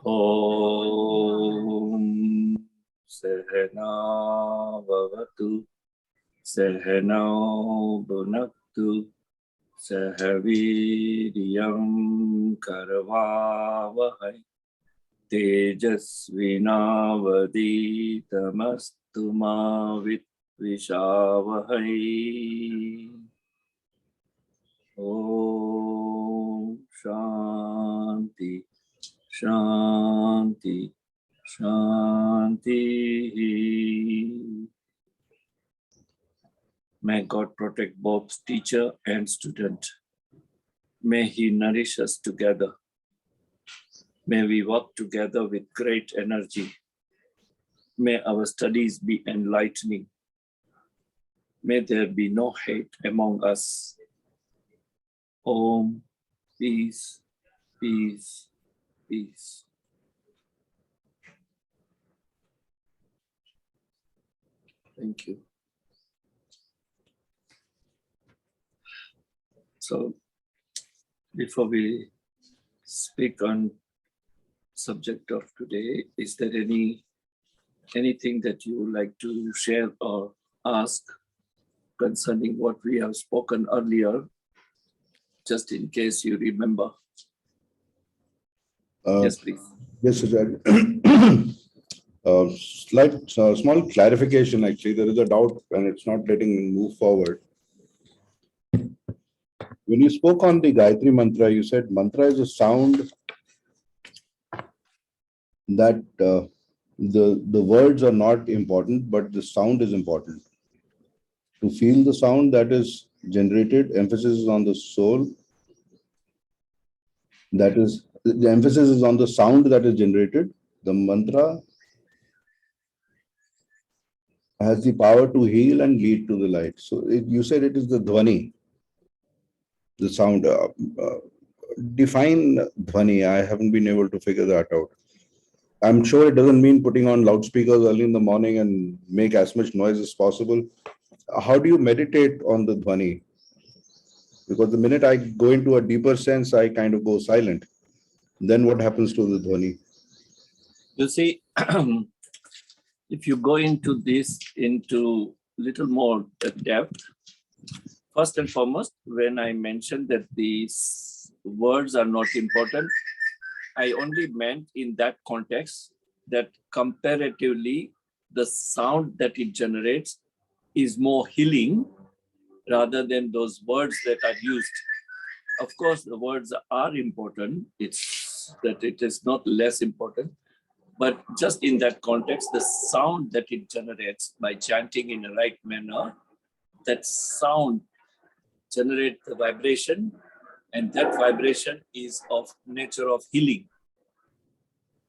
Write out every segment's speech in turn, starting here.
Om Sehana Bhavatu Sehano Bhunaktu Sahaviriyam Karavavahai Tejasvinavaditamastu ma Vitvishavahai. Om Shanti Shanti Shanti. May God protect both teacher and student. May He nourish us together. May we work together with great energy. May our studies be enlightening. May there be no hate among us. Om, peace, peace, peace. Thank you. So, before we speak on subject of today, is there anything that you would like to share or ask concerning what we have spoken earlier, just in case you remember? Yes, please. Yes, Acharya. Small clarification, actually. There is a doubt and it's not letting me move forward. When you spoke on the Gayatri Mantra, you said mantra is a sound that the words are not important, but the sound is important. To feel the sound that is generated, emphasis is on the soul. That is, the emphasis is on the sound that is generated. The mantra has the power to heal and lead to the light. So you said it is the dhvani, the sound. Define dhvani. I haven't been able to figure that out. I'm sure it doesn't mean putting on loudspeakers early in the morning and make as much noise as possible. How do you meditate on the dhvani? Because the minute I go into a deeper sense, I kind of go silent. Then what happens to the dhvani? You see, if you go into this into little more depth, first and foremost, when I mentioned that these words are not important, I only meant in that context that comparatively the sound that it generates is more healing rather than those words that are used. Of course, the words are important. It's that it is not less important. But just in that context, the sound that it generates by chanting in the right manner, that sound generates the vibration, and that vibration is of nature of healing.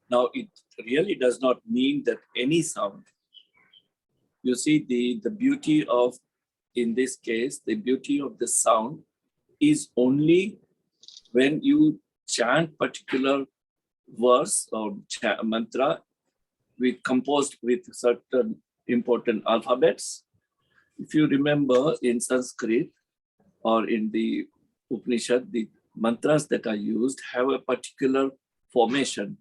Now, it really does not mean that any sound. You see, the beauty of, in this case, the beauty of the sound is only when you chant particular verse or mantra composed with certain important alphabets. If you remember in Sanskrit or in the Upanishad, the mantras that are used have a particular formation.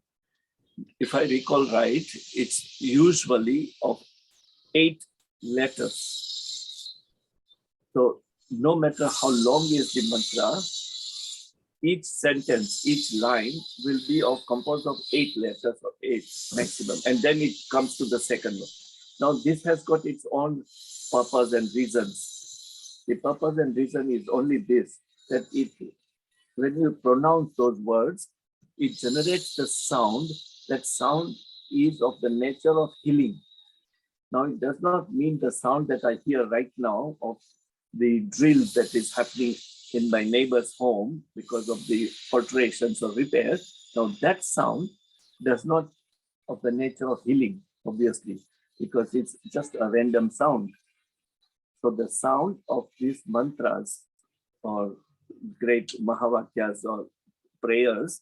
If I recall right, it's usually of 8 letters. So no matter how long is the mantra, each sentence, each line will be composed of 8 letters or 8 maximum, and then it comes to the second one. Now this has got its own purpose and reasons. The purpose and reason is only this, that when you pronounce those words, it generates the sound. That sound is of the nature of healing. Now it does not mean the sound that I hear right now of the drill that is happening in my neighbor's home because of the alterations or repairs. Now that sound does not of the nature of healing, obviously, because it's just a random sound. So the sound of these mantras or great Mahavakyas or prayers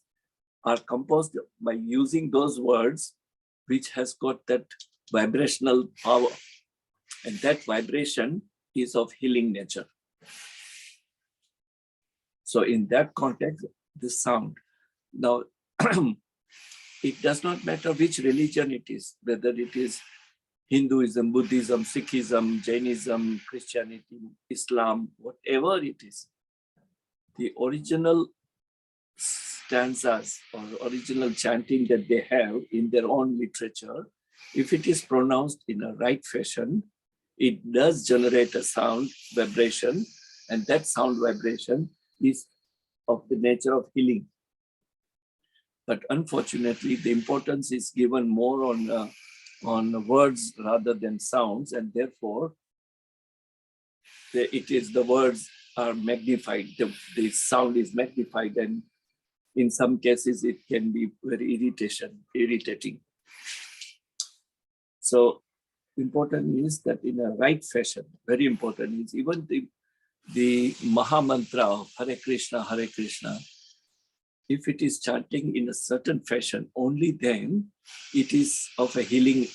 are composed by using those words which has got that vibrational power, and that vibration is of healing nature. So in that context, the sound. Now, it does not matter which religion it is, whether it is Hinduism, Buddhism, Sikhism, Jainism, Christianity, Islam, whatever it is, the original stanzas or original chanting that they have in their own literature, if it is pronounced in a right fashion, it does generate a sound vibration, and that sound vibration is of the nature of healing. But unfortunately, the importance is given more on words rather than sounds, and therefore, the words are magnified. The sound is magnified, and in some cases, it can be very irritating. So, important is that in a right fashion. Very important is even the Maha Mantra of Hare Krishna, if it is chanting in a certain fashion, only then it is of a healing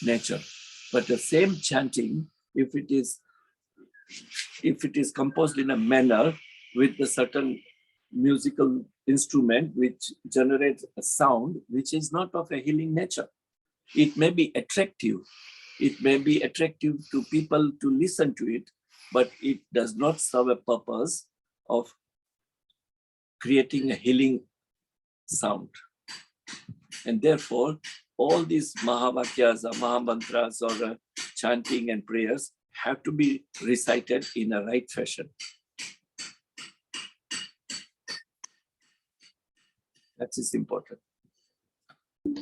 nature. But the same chanting, if it is composed in a manner with a certain musical instrument which generates a sound which is not of a healing nature, it may be attractive. It may be attractive to people to listen to it, but it does not serve a purpose of creating a healing sound. And therefore, all these Mahavakyas or Mahamantras or chanting and prayers have to be recited in a right fashion. That is important.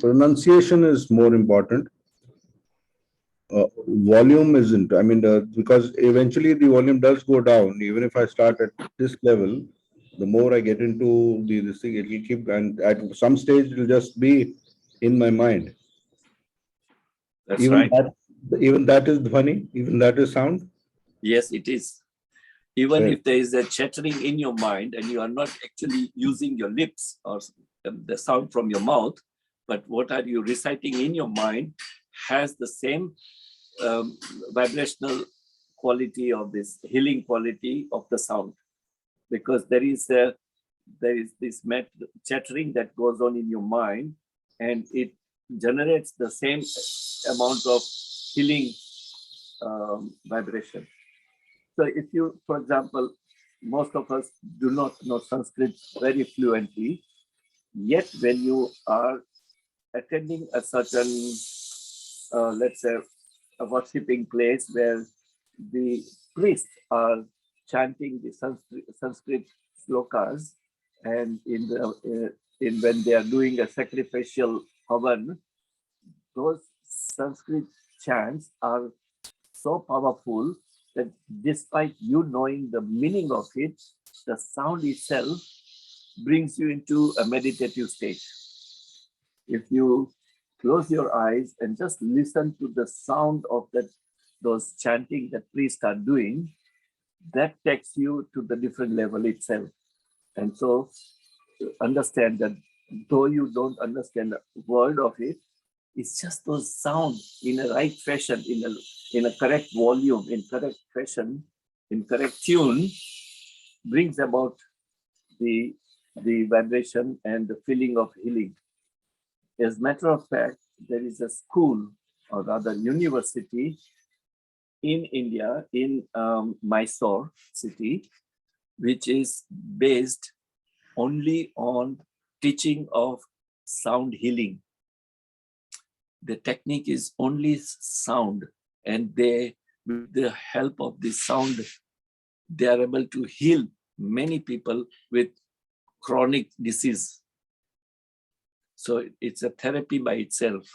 Pronunciation is more important. Volume isn't. I mean, because eventually the volume does go down. Even if I start at this level, the more I get into this thing, it will keep, and at some stage it will just be in my mind. That's even right. Even that is dhvani. Even that is sound. Yes, it is. Even Right. if there is a chattering in your mind and you are not actually using your lips or the sound from your mouth, but what are you reciting in your mind has the same vibrational quality of this healing quality of the sound, because there is this chattering that goes on in your mind, and it generates the same amount of healing vibration. So if you, for example, most of us do not know Sanskrit very fluently, yet when you are attending a certain, let's say, a worshipping place where the priests are chanting the Sanskrit slokas, and in when they are doing a sacrificial havan, those Sanskrit chants are so powerful that despite you knowing the meaning of it, the sound itself brings you into a meditative state. If you close your eyes and just listen to the sound of those chanting that priests are doing, that takes you to the different level itself. And so understand that though you don't understand a word of it, it's just those sounds in a right fashion, in a correct volume, in correct fashion, in correct tune, brings about the vibration and the feeling of healing. As a matter of fact, there is a school, or rather university, in India, in Mysore city, which is based only on teaching of sound healing. The technique is only sound, and with the help of this sound, they are able to heal many people with chronic disease. So it's a therapy by itself.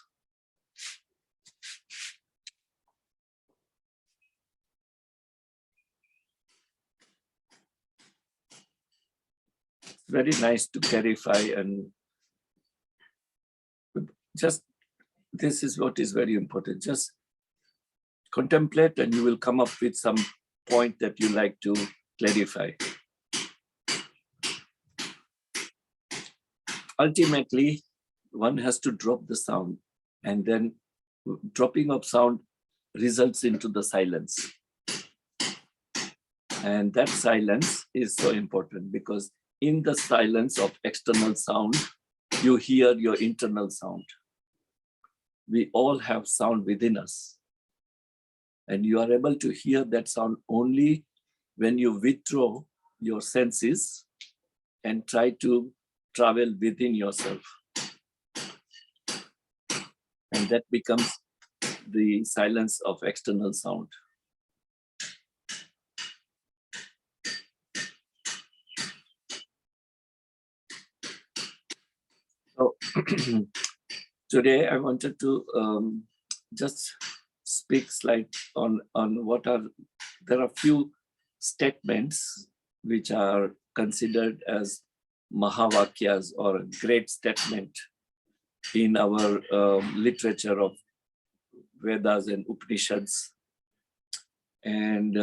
It's very nice to clarify, and just this is what is very important. Just contemplate and you will come up with some point that you like to clarify. Ultimately, one has to drop the sound, and then dropping of sound results into the silence. And that silence is so important, because in the silence of external sound, you hear your internal sound. We all have sound within us. And you are able to hear that sound only when you withdraw your senses and try to travel within yourself. And that becomes the silence of external sound. So today I wanted to just speak slight on what are, there are few statements which are considered as Mahavakyas or a great statement in our literature of Vedas and Upanishads. And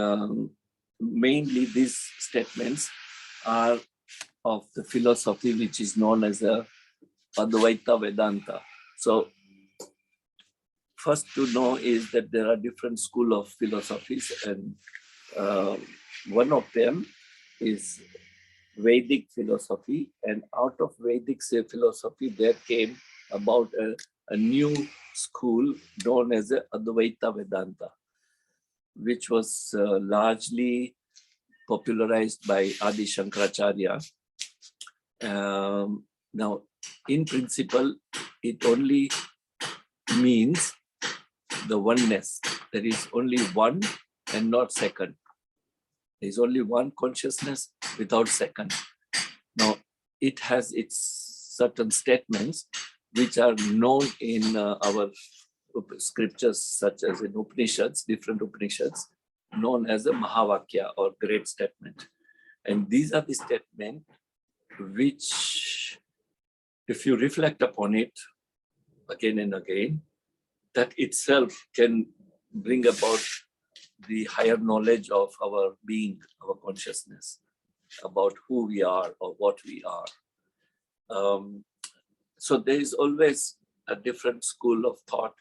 mainly these statements are of the philosophy which is known as the Advaita Vedanta. So first to know is that there are different schools of philosophies, and one of them is Vedic philosophy, and out of Vedic philosophy there came about a new school known as the Advaita Vedanta, which was largely popularized by Adi Shankaracharya. Now, in principle, it only means the oneness. There is only one and not second. There is only one consciousness without second. Now, it has its certain statements which are known in our scriptures, such as in Upanishads, different Upanishads, known as a Mahavakya or great statement. And these are the statements which, if you reflect upon it again and again, that itself can bring about the higher knowledge of our being, our consciousness, about who we are or what we are. So there is always a different school of thought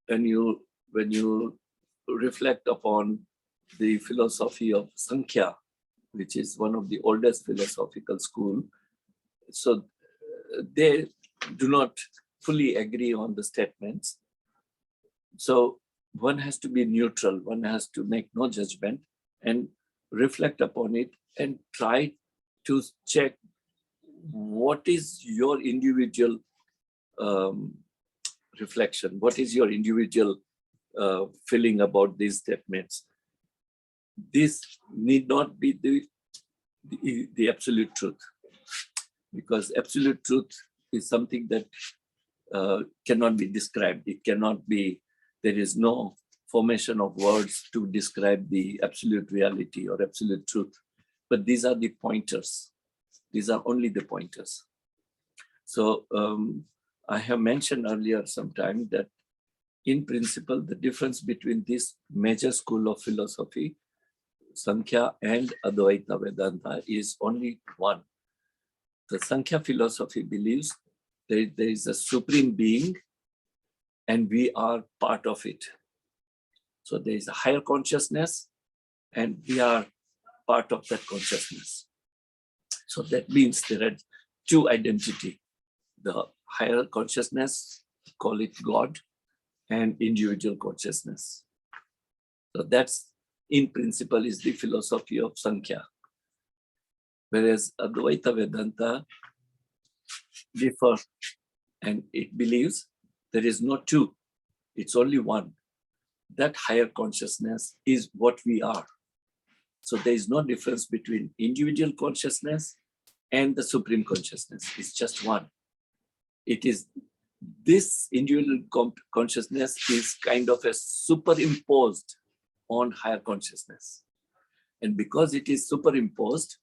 when you reflect upon the philosophy of Sankhya, which is one of the oldest philosophical school. So they do not fully agree on the statements. So one has to be neutral, one has to make no judgment and reflect upon it and try to check what is your individual reflection, what is your individual feeling about these statements. This need not be the absolute truth, because absolute truth is something that cannot be described. It cannot be, there is no formation of words to describe the absolute reality or absolute truth. But these are the pointers. These are only the pointers. So I have mentioned earlier sometime that in principle, the difference between this major school of philosophy, Sankhya and Advaita Vedanta, is only one. The Sankhya philosophy believes that there is a supreme being and we are part of it. So there is a higher consciousness and we are part of that consciousness. So that means there are two identities. The higher consciousness, call it God, and individual consciousness. So that's, in principle, is the philosophy of Sankhya. Whereas Advaita Vedanta differ, and it believes there is no two, it's only one. That higher consciousness is what we are. So there is no difference between individual consciousness and the supreme consciousness. It's just one. It is, this individual consciousness is kind of a superimposed on higher consciousness. And because it is superimposed,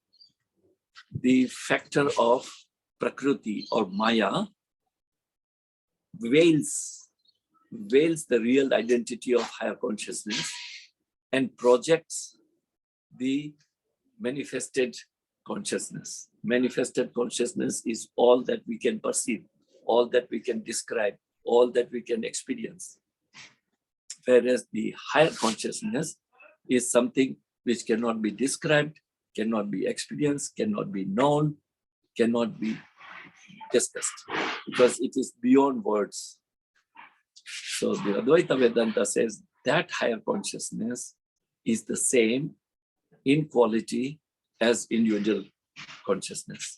the factor of Prakriti or Maya veils the real identity of higher consciousness and projects the manifested consciousness. Manifested consciousness is all that we can perceive, all that we can describe, all that we can experience. Whereas the higher consciousness is something which cannot be described, cannot be experienced, cannot be known, cannot be discussed, because it is beyond words. So the Advaita Vedanta says that higher consciousness is the same in quality as individual consciousness,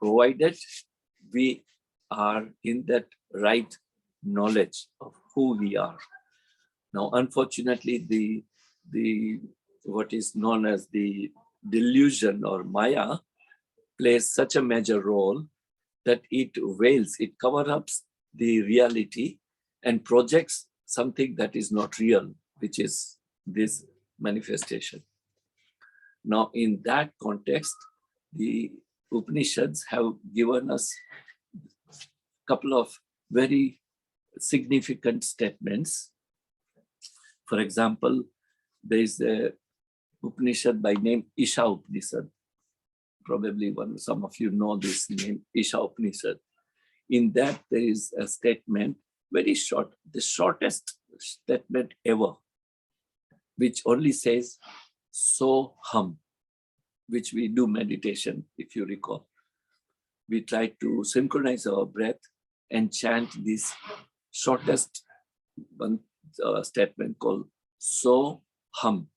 provided we are in that right knowledge of who we are. Now, unfortunately, the what is known as the delusion or Maya plays such a major role that it veils, it covers up the reality and projects something that is not real, which is this manifestation. Now, in that context, the Upanishads have given us a couple of very significant statements. For example, there is a Upanishad by name Isha Upanishad. Probably some of you know this name, Isha Upanishad. In that, there is a statement, very short, the shortest statement ever, which only says, so hum, which we do meditation, if you recall. We try to synchronize our breath and chant this shortest one statement called so hum.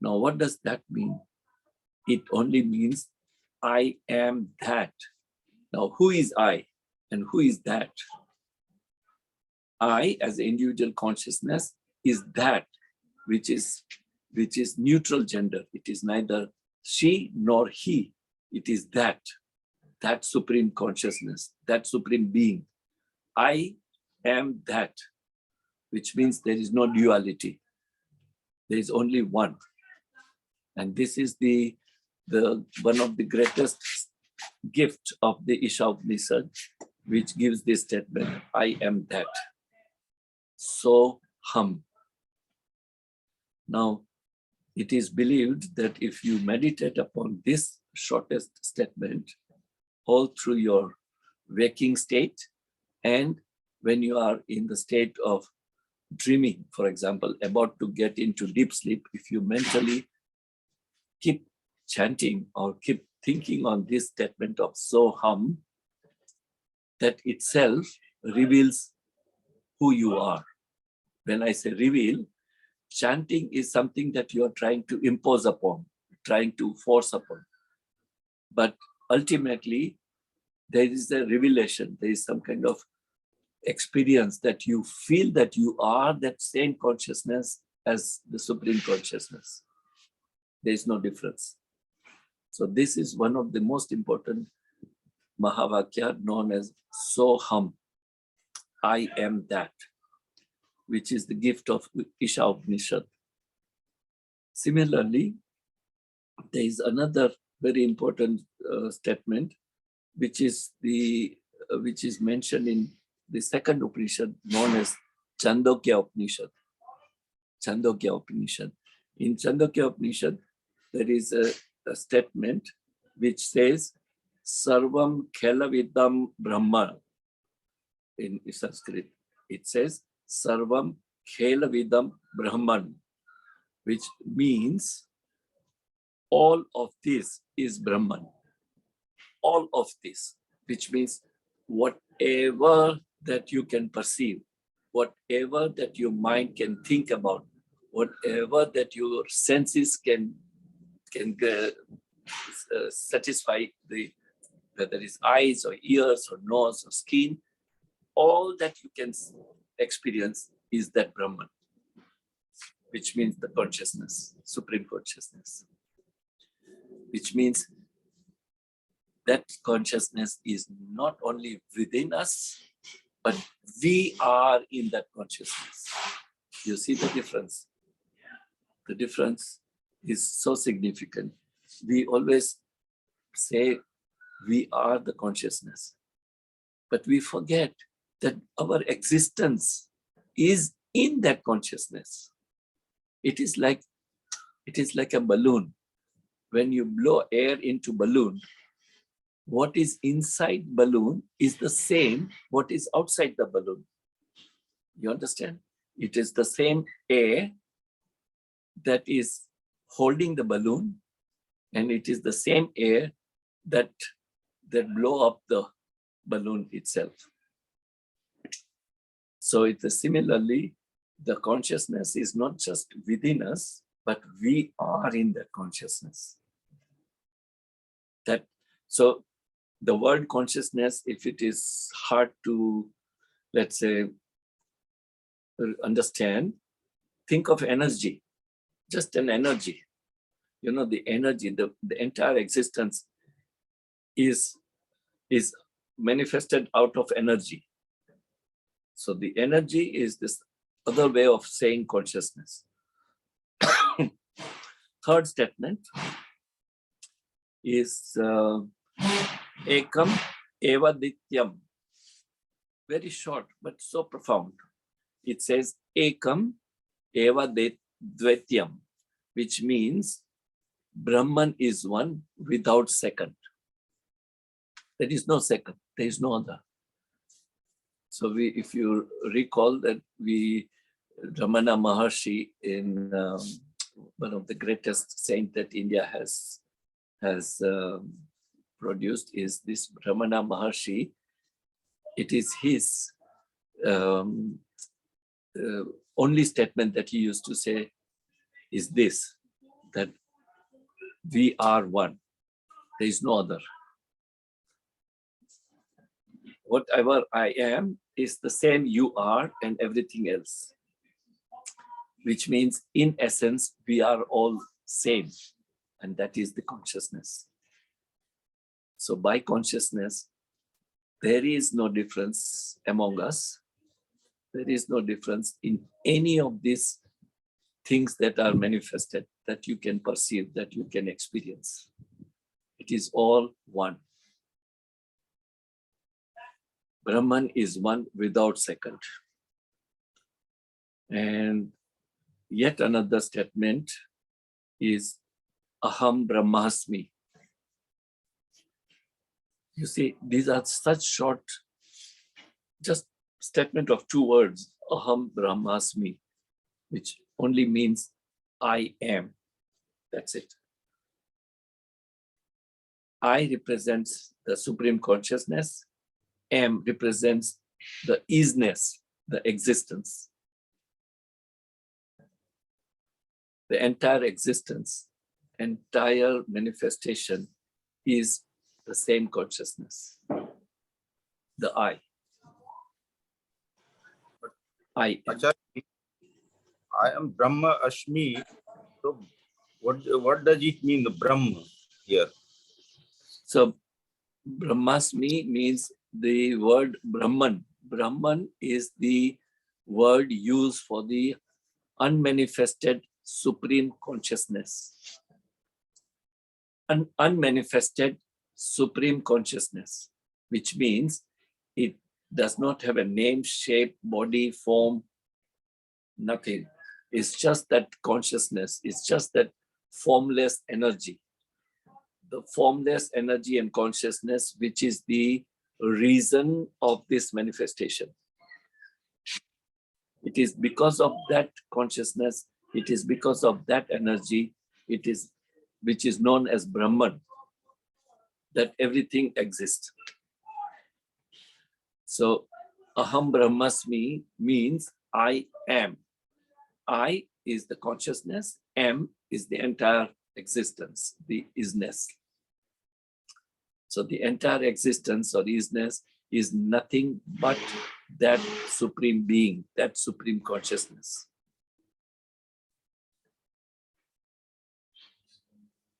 Now, what does that mean? It only means I am that. Now, who is I and who is that? I, as individual consciousness, is that which is neutral gender. It is neither she nor he. It is that supreme consciousness, that supreme being. I am that, which means there is no duality. There is only one. And this is the one of the greatest gift of the Isha Upanishad, which gives this statement, I am that. So hum. Now, it is believed that if you meditate upon this shortest statement all through your waking state, and when you are in the state of dreaming, for example, about to get into deep sleep, if you mentally keep chanting or keep thinking on this statement of so hum, that itself reveals who you are. When I say reveal, chanting is something that you are trying to impose upon, trying to force upon. But ultimately, there is a revelation, there is some kind of experience that you feel that you are that same consciousness as the Supreme Consciousness. There is no difference. So this is one of the most important Mahavakya known as So Hum. I am that, which is the gift of Isha Upanishad. Similarly, there is another very important statement, which is mentioned in the second Upanishad known as Chandogya Upanishad. Chandogya Upanishad. In Chandogya Upanishad, there is a statement which says, Sarvam Khelavidam Brahma. In Sanskrit, it says, Sarvam Khelavidam Brahman, which means all of this is Brahman. All of this, which means whatever that you can perceive, whatever that your mind can think about, whatever that your senses can satisfy, whether it's eyes or ears or nose or skin, all that you can experience is that Brahman, which means the consciousness, supreme consciousness, which means that consciousness is not only within us, but we are in that consciousness. You see the difference? The difference is so significant. We always say we are the consciousness, but we forget that our existence is in that consciousness. It is like a balloon. When you blow air into balloon, what is inside balloon is the same what is outside the balloon. You understand? It is the same air that is holding the balloon, and it is the same air that that blow up the balloon itself. So it's similarly, the consciousness is not just within us, but we are in that consciousness. So the word consciousness, if it is hard to, let's say, understand, think of energy, just an energy. You know, the energy, the entire existence is manifested out of energy. So the energy is this other way of saying consciousness. Third statement is ekam eva dityam. Very short, but so profound. It says ekam eva dvetyam, which means Brahman is one without second. There is no second, there is no other. So if you recall that Ramana Maharshi, in one of the greatest saints that India has produced, is this Ramana Maharshi. It is his only statement that he used to say is this, that we are one, there is no other. Whatever I am is the same you are and everything else, which means in essence, we are all same, and that is the consciousness. So by consciousness, there is no difference among us. There is no difference in any of these things that are manifested, that you can perceive, that you can experience. It is all one. Brahman is one without second. And yet another statement is aham brahmasmi. You see, these are such short, just statement of two words, aham brahmasmi, which only means I am. That's it. I represents the supreme consciousness. M represents the isness, the existence. The entire existence, entire manifestation is the same consciousness, the I. Acharya, I am Brahma Ashmi. So what does it mean, the Brahma here? So Brahmasmi means the word Brahman. Brahman is the word used for the unmanifested supreme consciousness. An unmanifested supreme consciousness, which means it does not have a name, shape, body, form, nothing. It's just that consciousness. It's just that formless energy. The formless energy and consciousness, which is the reason of this manifestation. It is because of that consciousness, it is because of that energy, which is known as Brahman, that everything exists. So aham brahmasmi means I am. I is the consciousness, am is the entire existence, the isness. So the entire existence or isness is nothing but that supreme being, that supreme consciousness.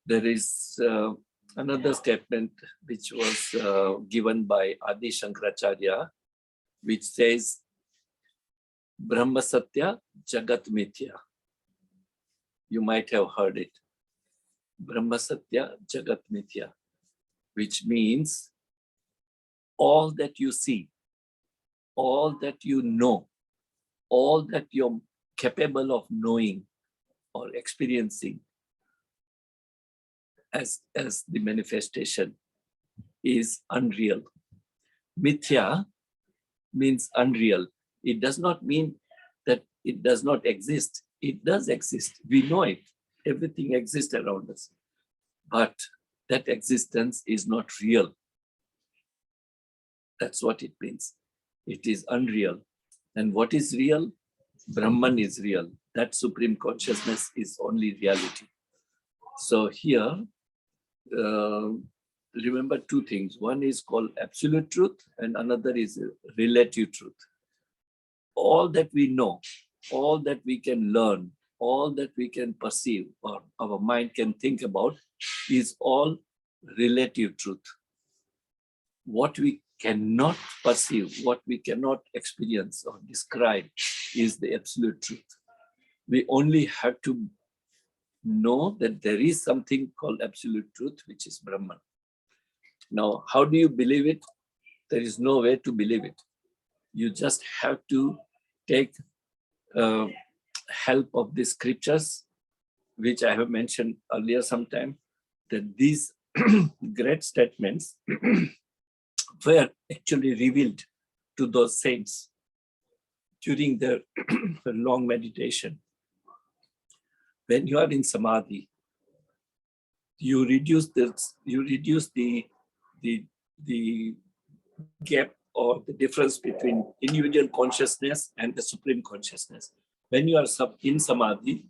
There is another statement which was given by Adi Shankaracharya, which says, Brahma Satya Jagat Mithya. You might have heard it. Brahma Satya Jagat Mithya, which means all that you see, all that you know, all that you're capable of knowing or experiencing as the manifestation is unreal. Mithya means unreal. It does not mean that it does not exist. It does exist. We know it. Everything exists around us. But that existence is not real. That's what it means. It is unreal. And what is real? Brahman is real. That supreme consciousness is only reality. So here, remember two things. One is called absolute truth and another is relative truth. All that we know, all that we can learn, all that we can perceive or our mind can think about is all relative truth. What we cannot perceive, what we cannot experience or describe is the absolute truth. We only have to know that there is something called absolute truth, which is Brahman. Now, how do you believe it? There is no way to believe it. You just have to take help of the scriptures, which I have mentioned earlier sometime, that these great statements were actually revealed to those saints during their long meditation. When you are in samadhi, you reduce the gap or the difference between individual consciousness and the supreme consciousness. When you are in samadhi,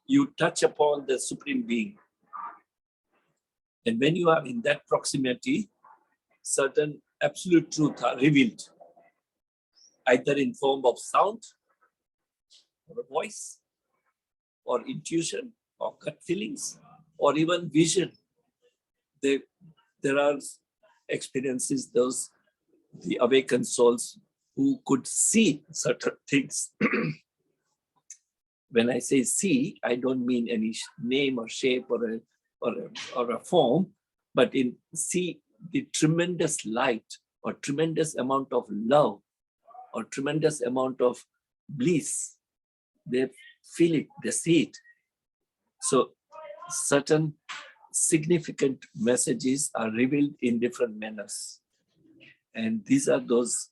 you touch upon the supreme being. And when you are in that proximity, certain absolute truths are revealed, either in form of sound, or a voice, or intuition, or gut feelings, or even vision. There are experiences, the awakened souls who could see certain things. When I say see, I don't mean any name or shape or a form, but in see the tremendous light or tremendous amount of love or tremendous amount of bliss. They feel it, they see it. So certain significant messages are revealed in different manners. And these are those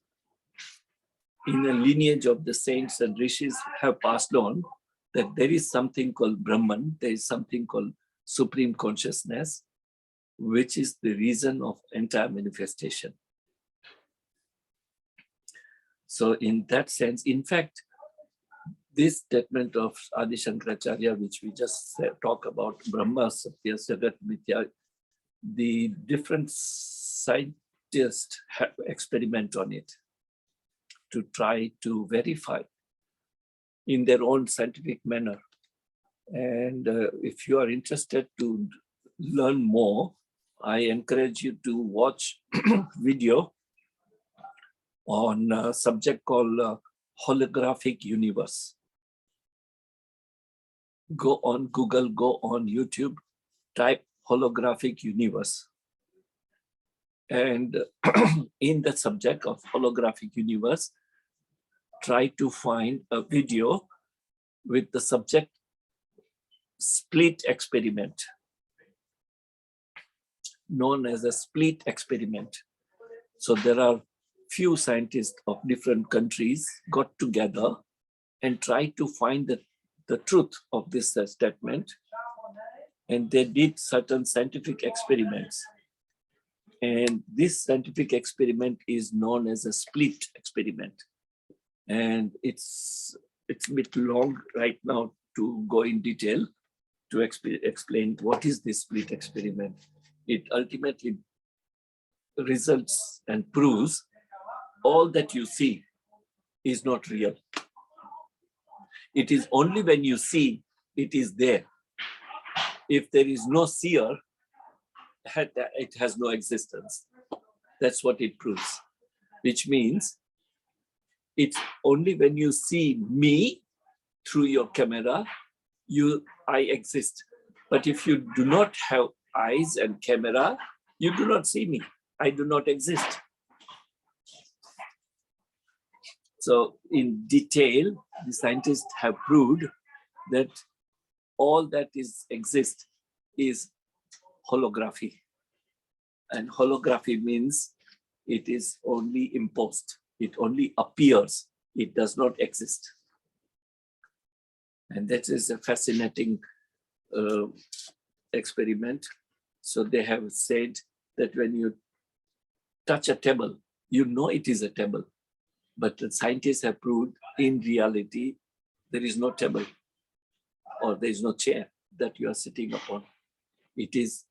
in a lineage of the saints and rishis have passed on, that there is something called Brahman, there is something called supreme consciousness, which is the reason of entire manifestation. So in that sense, in fact, this statement of Adi Shankaracharya, which we just talk about, Brahma, Satya, Jagat, Mithya, the different scientists have experiment on it to try to verify in their own scientific manner. And if you are interested to learn more, I encourage you to watch video on a subject called holographic universe. Go on Google, go on YouTube, type holographic universe. And in the subject of holographic universe, try to find a video with the subject split experiment, known as a split experiment. So there are few scientists of different countries got together and tried to find the truth of this statement. And they did certain scientific experiments. And this scientific experiment is known as a split experiment. And it's a bit long right now to go in detail to explain what is this split experiment. It ultimately results and proves all that you see is not real. It is only when you see it is there. If there is no seer, it has no existence. That's what it proves, which means it's only when you see me through your camera, I exist. But if you do not have eyes and camera, you do not see me. I do not exist. So in detail, the scientists have proved that all that exists is holography. And holography means it is only imposed. It only appears. It does not exist. And that is a fascinating experiment. So they have said that when you touch a table, You know it is a table, but the scientists have proved in reality there is no table or there is no chair that you are sitting upon. It is,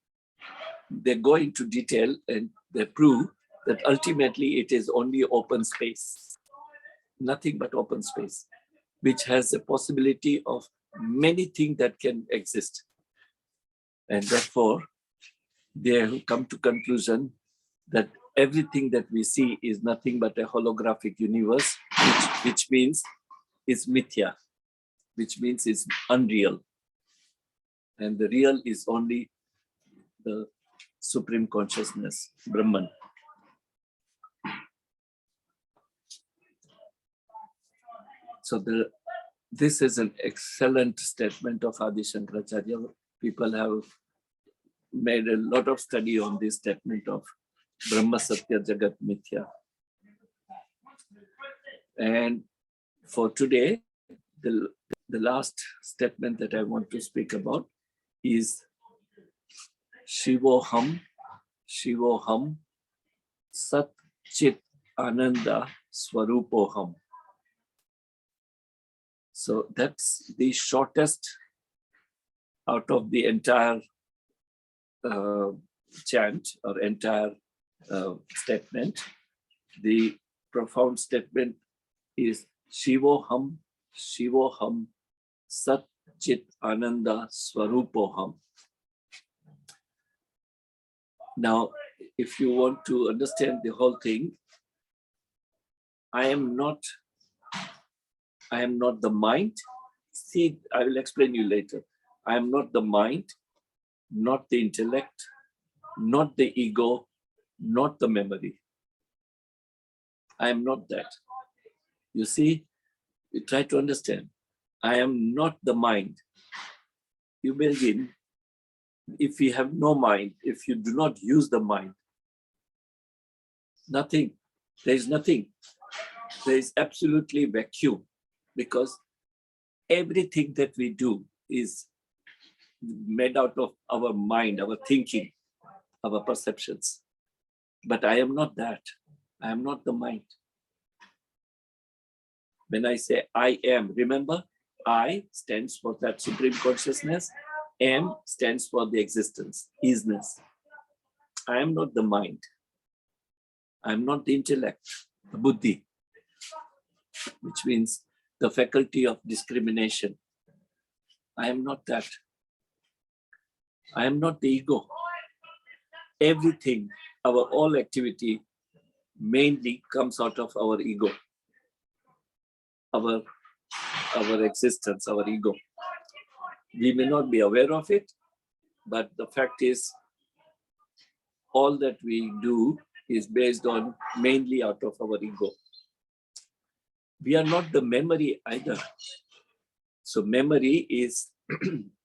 they go into detail and they prove that ultimately it is only open space, nothing but open space, which has the possibility of many things that can exist. And therefore, they have come to conclusion that everything that we see is nothing but a holographic universe, which means it's mithya, which means it's unreal. And the real is only the supreme consciousness, Brahman. So this is an excellent statement of Adi Shankaracharya. People have made a lot of study on this statement of Brahma Satya Jagat Mithya. And for today, the last statement that I want to speak about is Shivoham, Shivoham, Sat Chit Ananda Swarupoham. So that's the shortest out of the entire chant or entire statement. The profound statement is Shivoham, Shivoham, Sat Chit Ananda Swarupoham. Now, if you want to understand the whole thing, I am not the mind. See, I will explain you later. I am not the mind, not the intellect, not the ego, not the memory. I am not that. You see, you try to understand. I am not the mind. You begin, if you have no mind, if you do not use the mind, nothing, there is nothing. There is absolutely vacuum, because everything that we do is made out of our mind, our thinking, our perceptions. But I am not that. I am not the mind. When I say I am, remember, I stands for that supreme consciousness, am stands for the existence, isness. I am not the mind. I am not the intellect, the buddhi, which means the faculty of discrimination. I am not that. I am not the ego. Everything, our all activity mainly comes out of our ego, our existence, our ego. We may not be aware of it, but the fact is, all that we do is based on mainly out of our ego. We are not the memory either. So memory is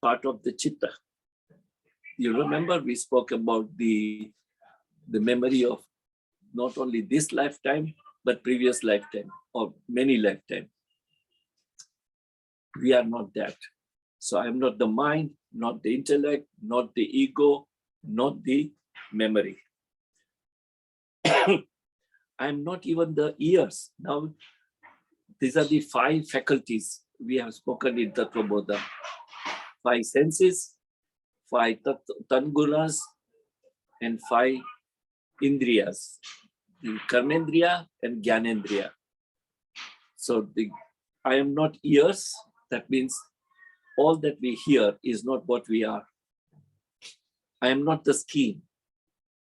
part of the chitta. You remember we spoke about the memory of not only this lifetime, but previous lifetime or many lifetimes. We are not that. So I'm not the mind, not the intellect, not the ego, not the memory. I'm not even the ears. Now, these are the 5 faculties we have spoken in Tattva Bodha. 5 senses, 5 tangulas, and 5 indriyas, the karmendriya and gyanendriya. So I am not ears. That means all that we hear is not what we are. I am not the skin.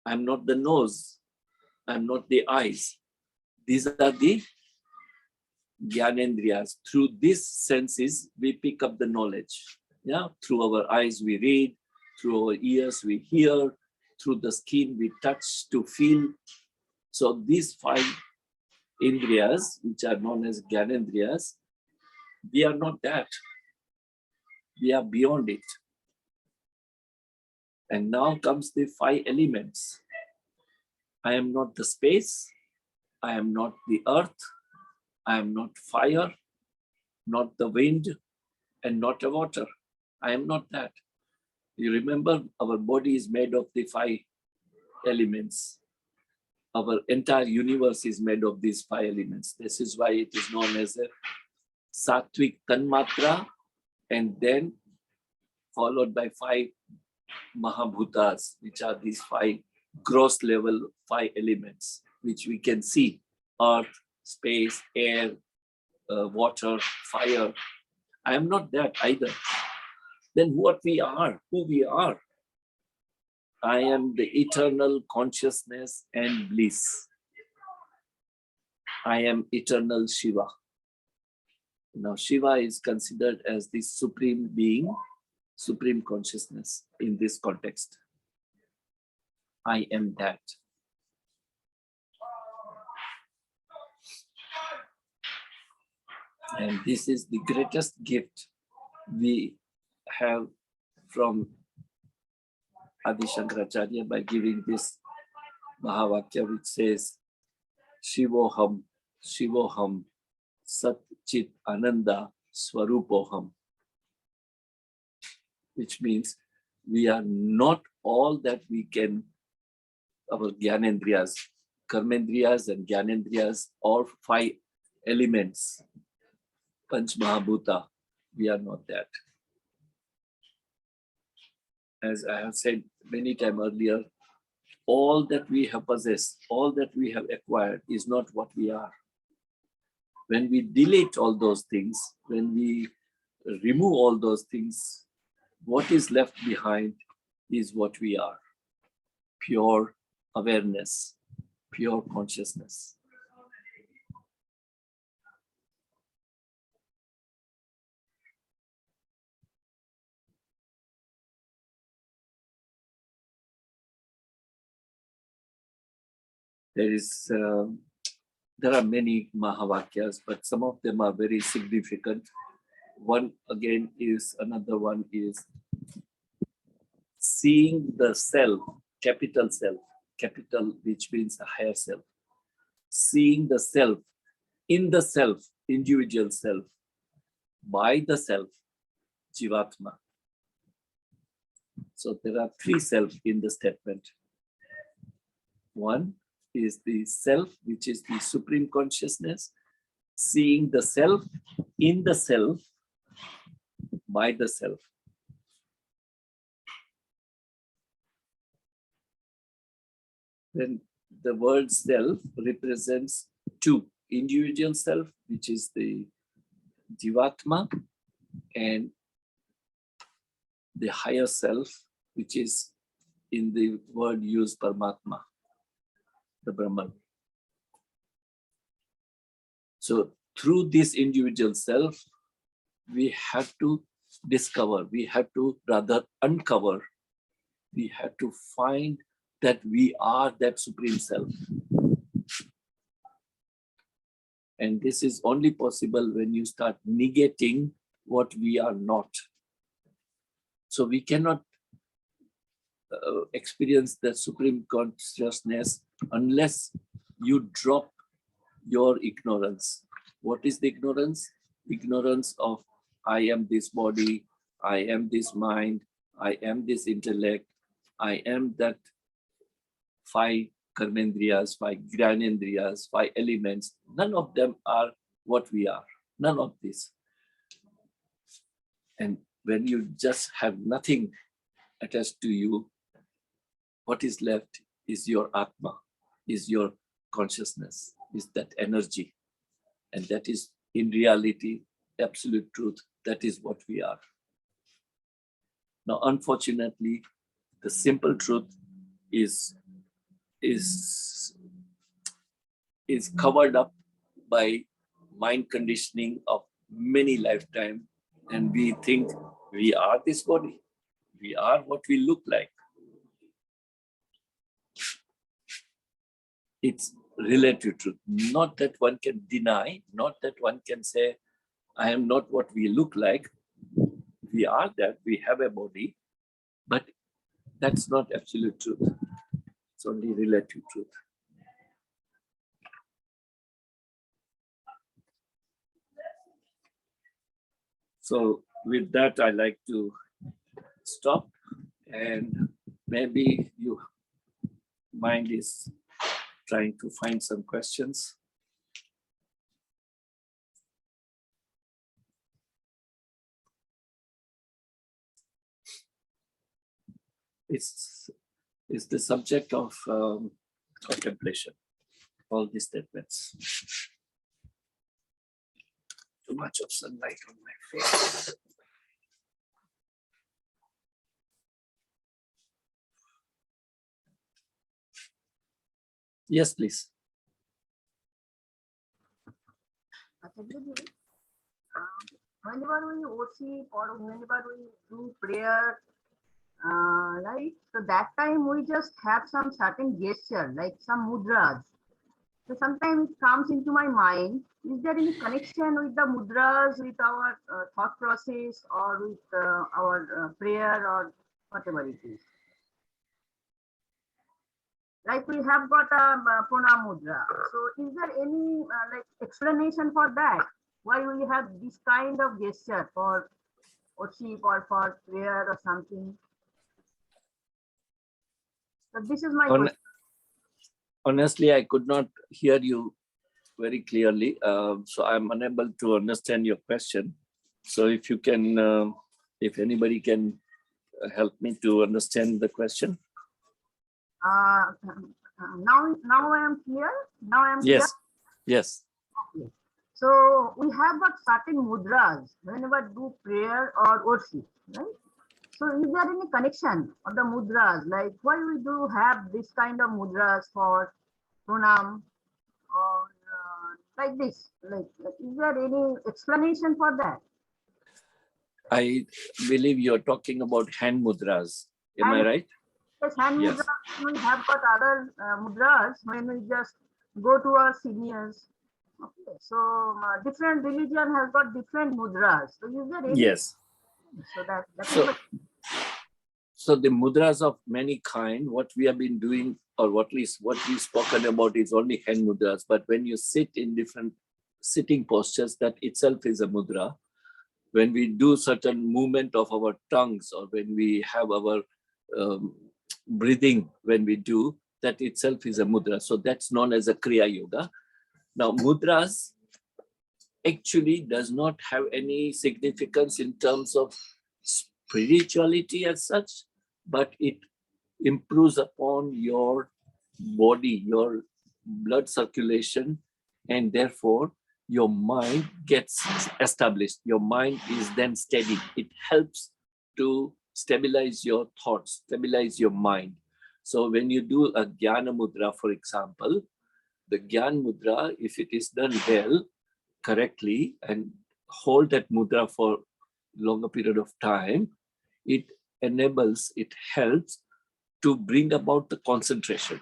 I am not the nose. I am not the eyes. These are the gyanendriyas. Through these senses, we pick up the knowledge. Yeah, through our eyes we read, through our ears we hear, through the skin we touch to feel. So these 5 indriyas, which are known as gyanendriyas, we are not that. We are beyond it. And now comes the 5 elements. I am not the space. I am not the earth. I am not fire, not the wind, and not the water. I am not that. You remember our body is made of the 5 elements. our entire universe is made of these 5 elements. This is why it is known as a Sattvic Tanmatra, and then followed by 5 Mahabhutas, which are these 5 gross level 5 elements, which we can see: earth, space, air, water, fire. I am not that either. Then what we are, who we are. I am the eternal consciousness and bliss. I am eternal Shiva. Now Shiva is considered as the supreme being, supreme consciousness in this context. I am that. And this is the greatest gift we have from Adi Shankaracharya by giving this Mahavakya, which says, Shivoham, Shivoham, Sat Chit Ananda Swarupoham, which means we are not all that we can, our Gyanendriyas, Karmendriyas and Gyanendriyas, all 5 elements, Panch Mahabhuta, we are not that. As I have said many times earlier, all that we have possessed, all that we have acquired is not what we are. When we delete all those things, when we remove all those things, what is left behind is what we are. Pure awareness, pure consciousness. There are many Mahavakyas, but some of them are very significant. One again is, another one is seeing the self, capital which means a higher self. Seeing the self, in the self, individual self, by the self, Jivatma. So there are 3 self in the statement. One is the self, which is the supreme consciousness, seeing the self in the self, by the self. Then the word self represents 2, individual self, which is the Jivatma, and the higher self, which is in the word used Paramatma, the Brahman. So through this individual self, we have to discover, we have to rather uncover, we have to find that we are that supreme self. And this is only possible when you start negating what we are not. So we cannot experience the supreme consciousness unless you drop your ignorance. What is the ignorance? Ignorance of I am this body, I am this mind, I am this intellect, I am that 5 karmendriyas, 5 gyanendriyas, 5 elements. None of them are what we are. None of this. And when you just have nothing attached to you, what is left is your Atma, is your consciousness, is that energy. And that is in reality, absolute truth. That is what we are. Now, unfortunately, the simple truth is covered up by mind conditioning of many lifetimes, and we think we are this body. We are what we look like. It's relative truth. Not that one can deny, not that one can say, I am not what we look like. We are that, we have a body, but that's not absolute truth. It's only relative truth. So with that, I like to stop, and maybe your mind is trying to find some questions. It's the subject of contemplation, all these statements. Too much of sunlight on my face. Yes, please. Whenever we worship or whenever we do prayer, right? So that time we just have some certain gesture, like some mudras. So sometimes it comes into my mind, is there any connection with the mudras, with our thought process or with our prayer or whatever it is? Like we have got a pranam mudra. So is there any like explanation for that? Why we have this kind of gesture for worship or for prayer or something? So this is my question. Honestly, I could not hear you very clearly, so I'm unable to understand your question. So if you can, if anybody can help me to understand the question. Now I am clear. Now I am Yes, clear. yes. Okay. So we have got certain mudras whenever do prayer or worship, right? So is there any connection of the mudras? Like why we do have this kind of mudras for pranam or like this? Like is there any explanation for that? I believe you're talking about hand mudras. Am I right? Yes, hand Yes. mudras. We have got other mudras when we just go to our seniors. Okay, so different religion has got different mudras. So is there any? Yes. So that's So the mudras of many kind, what we have been doing, or what we've spoken about is only hand mudras. But when you sit in different sitting postures, that itself is a mudra. When we do certain movement of our tongues, or when we have our breathing, when we do, that itself is a mudra. So that's known as a Kriya Yoga. Now, mudras actually does not have any significance in terms of spirituality as such, but it improves upon your body, your blood circulation, and therefore your mind gets established. Your mind is then steady. It helps to stabilize your thoughts, stabilize your mind. So when you do a Jnana Mudra, for example, the Jnana Mudra, if it is done well, correctly, and hold that mudra for longer period of time, it enables, it helps to bring about the concentration.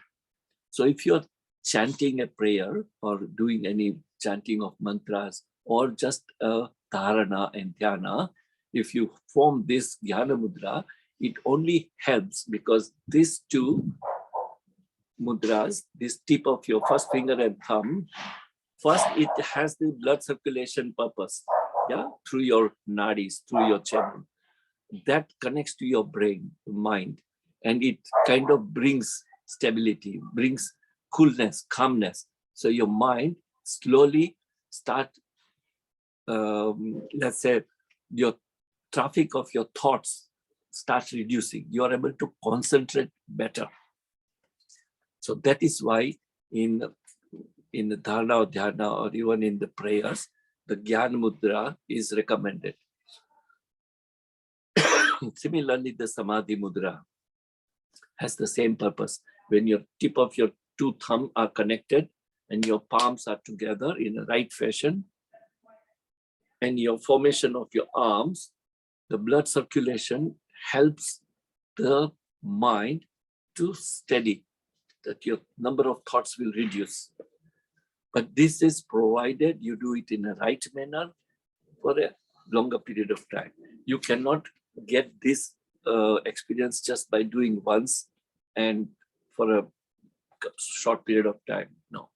So if you're chanting a prayer or doing any chanting of mantras or just a dharana and dhyana, if you form this Jnana Mudra, it only helps because these two mudras, this tip of your first finger and thumb, first, it has the blood circulation purpose, yeah, through your nadis, through your channel. That connects to your brain, mind, and it kind of brings stability, brings coolness, calmness. So your mind slowly start, let's say, your traffic of your thoughts starts reducing. You are able to concentrate better. So that is why in the dharana or dhyana or even in the prayers, the Jnana Mudra is recommended. Similarly, the Samadhi Mudra has the same purpose. When your tip of your two thumbs are connected and your palms are together in a right fashion, and your formation of your arms, the blood circulation helps the mind to steady, that your number of thoughts will reduce. But this is provided you do it in a right manner for a longer period of time. You cannot get this experience just by doing once and for a short period of time. No.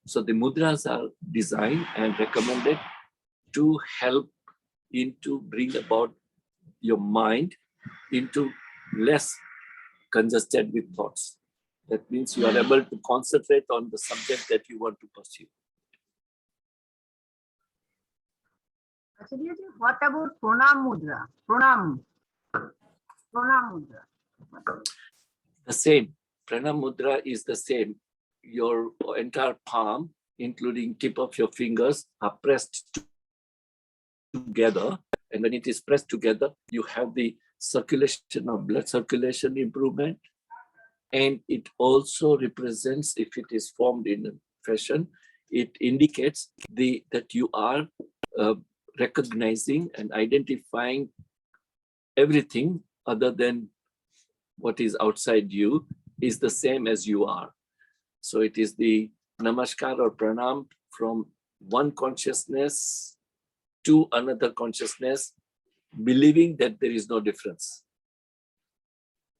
So the mudras are designed and recommended to help into bring about your mind into less congested with thoughts. That means you are able to concentrate on the subject that you want to pursue. Acharya ji, what about pranam mudra? Pranam mudra. The same. Pranam mudra is the same. Your entire palm, including tip of your fingers, are pressed together. And when it is pressed together, you have the circulation of blood circulation improvement. And it also represents, if it is formed in a fashion, it indicates that you are recognizing and identifying everything other than what is outside you is the same as you are. So it is the namaskar or pranam from one consciousness to another consciousness, believing that there is no difference.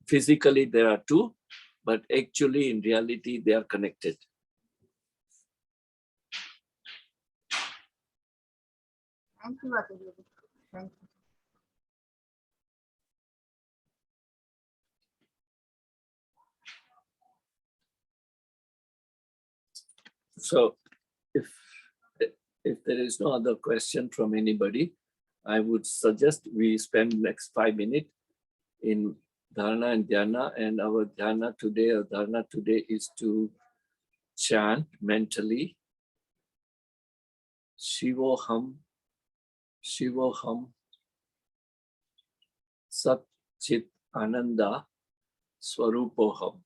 Physically, there are two, but actually, in reality, they are connected. Thank you, Acharya ji. Thank you. So if there is no other question from anybody, I would suggest we spend next 5 minutes in dharana and dhyana. And our dharana today is to chant mentally Shivoham, Shivoham, Sat Chit Ananda Swarupoham.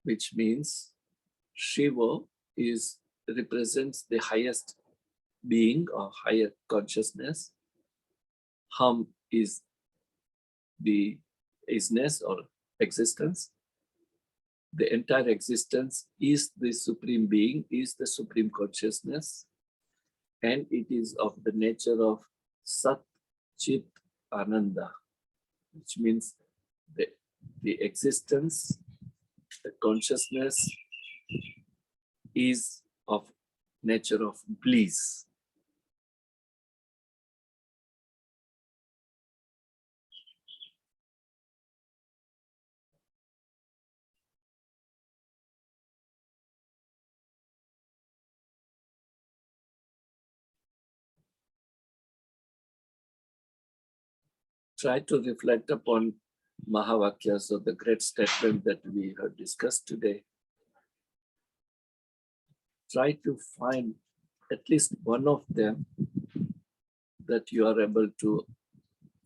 Which means Shiva represents the highest being or higher consciousness. Ham is the isness or existence. The entire existence is the supreme being, is the supreme consciousness, and it is of the nature of Sat Chit Ananda, which means the existence, the consciousness is of nature of bliss. Try to reflect upon Mahavakyas, or the great statement that we have discussed today. Try to find at least one of them that you are able to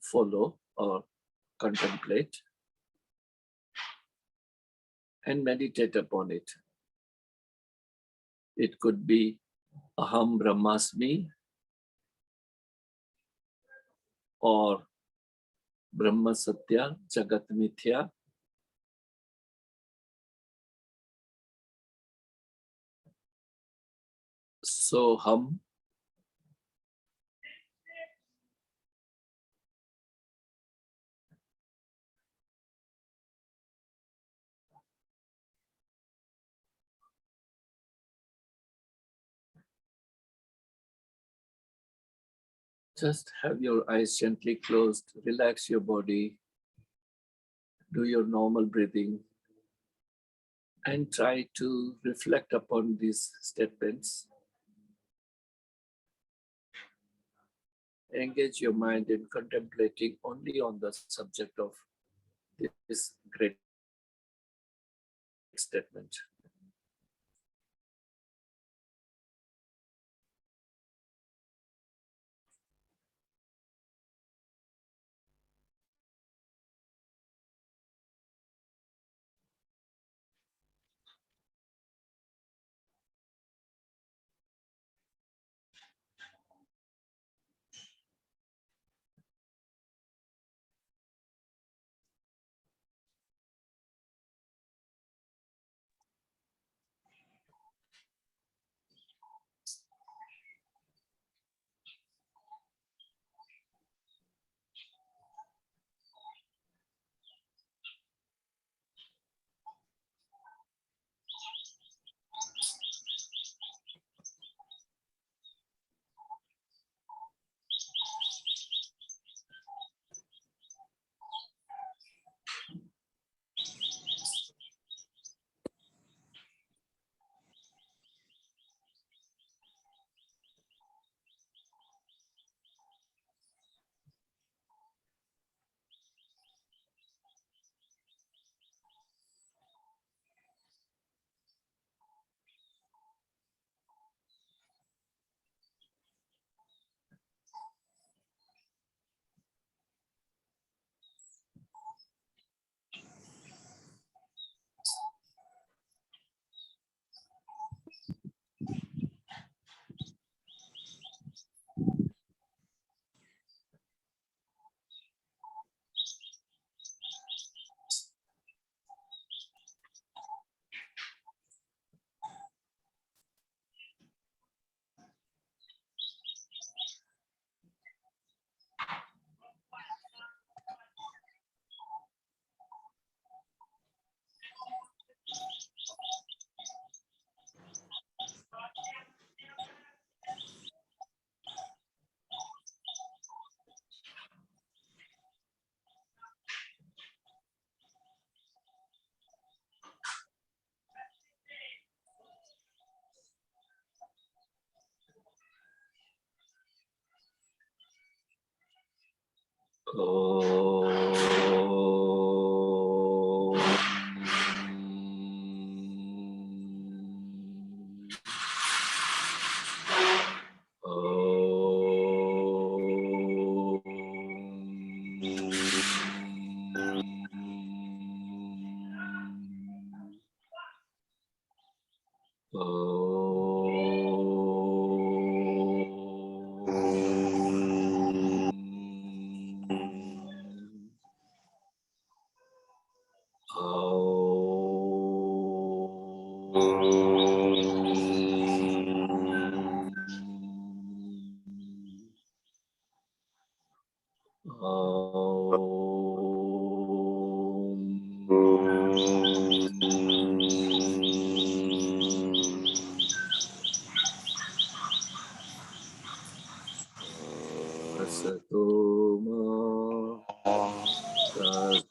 follow or contemplate and meditate upon it. It could be Aham Brahmasmi or Brahma Satya Jagat Mithya. So hum. Just have your eyes gently closed, relax your body, do your normal breathing, and try to reflect upon these statements. Engage your mind in contemplating only on the subject of this great statement.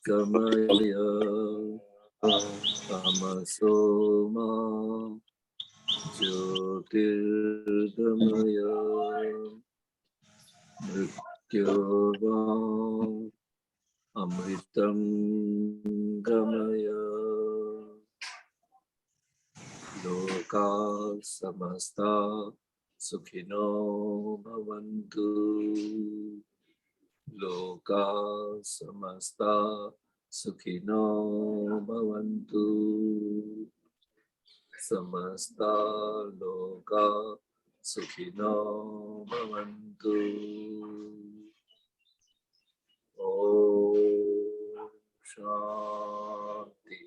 Sagamaya Tamasoma Jyotirgamaya Mrityurva Amritam Gamaya Loka Samasta Sukhino Bhavantu Loka Samasta Sukhino Bhavantu Samasta Loka Sukhino Bhavantu. Om Shanti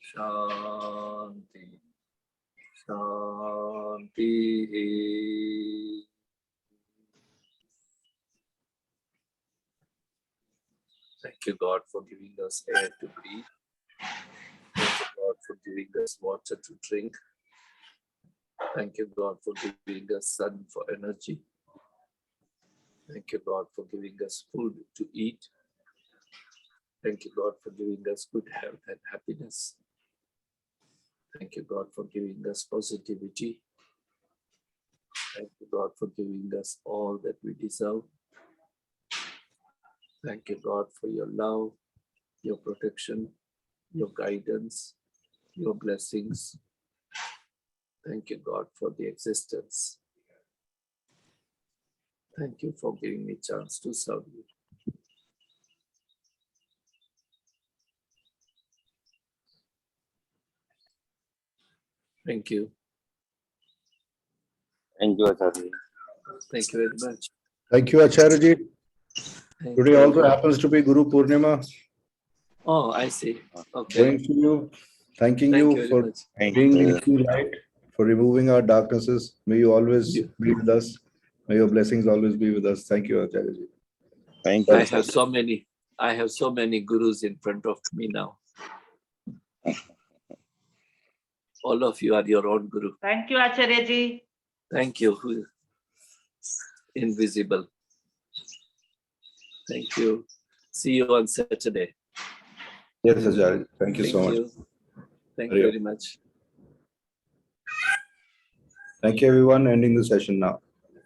Shanti Shanti. Thank you, God, for giving us air to breathe. Thank you, God, for giving us water to drink. Thank you, God, for giving us sun for energy. Thank you, God, for giving us food to eat. Thank you, God, for giving us good health and happiness. Thank you, God, for giving us positivity. Thank you, God, for giving us all that we deserve. Thank you, God, for your love, your protection, your guidance, your blessings. Thank you, God, for the existence. Thank you for giving me a chance to serve you. Thank you. Thank you, Acharya. Thank you very much. Thank you, Acharya. Thank Today you. also happens to be Guru Purnima. Oh, I see. Okay. Going to you, thanking Thank you you very for much. being the true light, for removing our darknesses. May you always You. be with us. May your blessings always be with us. Thank you, Acharya. Thank you, I Acharya. have so many gurus in front of me now. All of you are your own guru. Thank you, Acharya ji. Thank you, who is invisible. Thank you. See you on Saturday. Yes, Acharya. Thank you so much. Thank you very much. Thank you, everyone. Ending the session now.